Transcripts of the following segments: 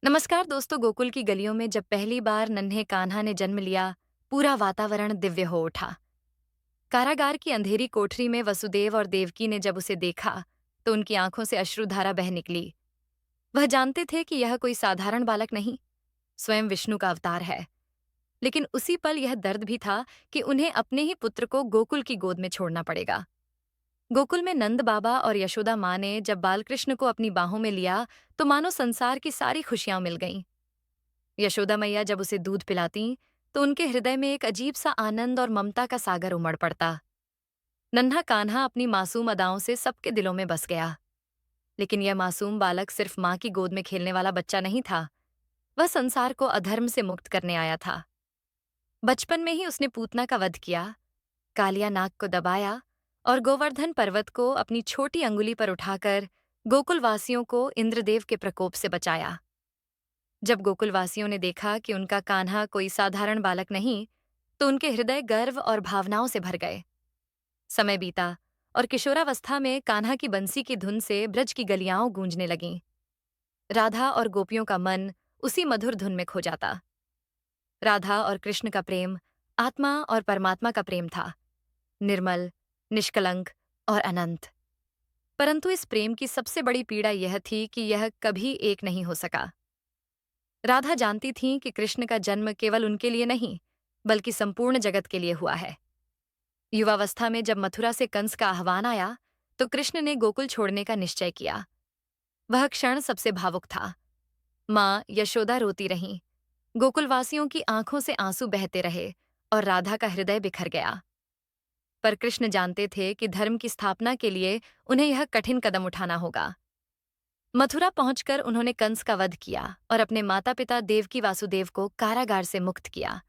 नमस्कार दोस्तों। गोकुल की गलियों में जब पहली बार नन्हे कान्हा ने जन्म लिया, पूरा वातावरण दिव्य हो उठा। कारागार की अंधेरी कोठरी में वसुदेव और देवकी ने जब उसे देखा, तो उनकी आंखों से अश्रुधारा बह निकली। वह जानते थे कि यह कोई साधारण बालक नहीं, स्वयं विष्णु का अवतार है। लेकिन उसी पल यह दर्द भी था कि उन्हें अपने ही पुत्र को गोकुल की गोद में छोड़ना पड़ेगा। गोकुल में नंद बाबा और यशोदा माँ ने जब बालकृष्ण को अपनी बाहों में लिया, तो मानो संसार की सारी खुशियां मिल गईं। यशोदा मैया जब उसे दूध पिलाती, तो उनके हृदय में एक अजीब सा आनंद और ममता का सागर उमड़ पड़ता। नन्हा कान्हा अपनी मासूम अदाओं से सबके दिलों में बस गया। लेकिन यह मासूम बालक सिर्फ माँ की गोद में खेलने वाला बच्चा नहीं था, वह संसार को अधर्म से मुक्त करने आया था। बचपन में ही उसने पूतना का वध किया, कालिया नाग को दबाया और गोवर्धन पर्वत को अपनी छोटी अंगुली पर उठाकर गोकुलवासियों को इंद्रदेव के प्रकोप से बचाया। जब गोकुलवासियों ने देखा कि उनका कान्हा कोई साधारण बालक नहीं, तो उनके हृदय गर्व और भावनाओं से भर गए। समय बीता और किशोरावस्था में कान्हा की बंसी की धुन से ब्रज की गलियां गूंजने लगीं। राधा और गोपियों का मन उसी मधुर धुन में खो जाता। राधा और कृष्ण का प्रेम आत्मा और परमात्मा का प्रेम था, निर्मल, निष्कलंक और अनंत। परंतु इस प्रेम की सबसे बड़ी पीड़ा यह थी कि यह कभी एक नहीं हो सका। राधा जानती थीं कि कृष्ण का जन्म केवल उनके लिए नहीं, बल्कि संपूर्ण जगत के लिए हुआ है। युवावस्था में जब मथुरा से कंस का आह्वान आया, तो कृष्ण ने गोकुल छोड़ने का निश्चय किया। वह क्षण सबसे भावुक था। माँ यशोदा रोती रहीं, गोकुलवासियों की आंखों से आंसू बहते रहे और राधा का हृदय बिखर गया। पर कृष्ण जानते थे कि धर्म की स्थापना के लिए उन्हें यह कठिन कदम उठाना होगा। मथुरा पहुंचकर उन्होंने कंस का वध किया और अपने माता पिता देवकी वासुदेव को कारागार से मुक्त किया।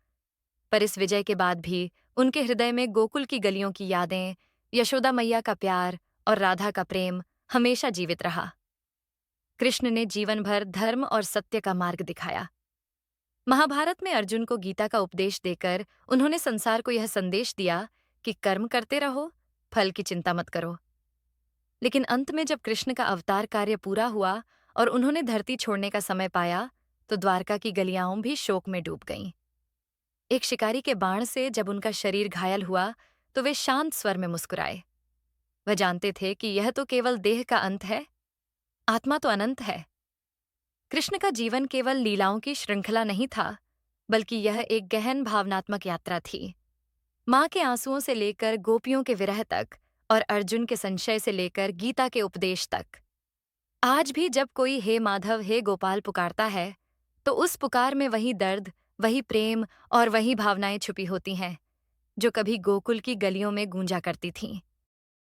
पर इस विजय के बाद भी उनके हृदय में गोकुल की गलियों की यादें, यशोदा मैया का प्यार और राधा का प्रेम हमेशा जीवित रहा। कृष्ण ने जीवन भर धर्म और सत्य का मार्ग दिखाया। महाभारत में अर्जुन को गीता का उपदेश देकर उन्होंने संसार को यह संदेश दिया कि कर्म करते रहो, फल की चिंता मत करो। लेकिन अंत में जब कृष्ण का अवतार कार्य पूरा हुआ और उन्होंने धरती छोड़ने का समय पाया, तो द्वारका की गलियां भी शोक में डूब गईं। एक शिकारी के बाण से जब उनका शरीर घायल हुआ, तो वे शांत स्वर में मुस्कुराए। वह जानते थे कि यह तो केवल देह का अंत है, आत्मा तो अनंत है। कृष्ण का जीवन केवल लीलाओं की श्रृंखला नहीं था, बल्कि यह एक गहन भावनात्मक यात्रा थी। माँ के आंसुओं से लेकर गोपियों के विरह तक और अर्जुन के संशय से लेकर गीता के उपदेश तक। आज भी जब कोई हे माधव हे गोपाल पुकारता है, तो उस पुकार में वही दर्द, वही प्रेम और वही भावनाएं छुपी होती हैं, जो कभी गोकुल की गलियों में गूंजा करती थीं।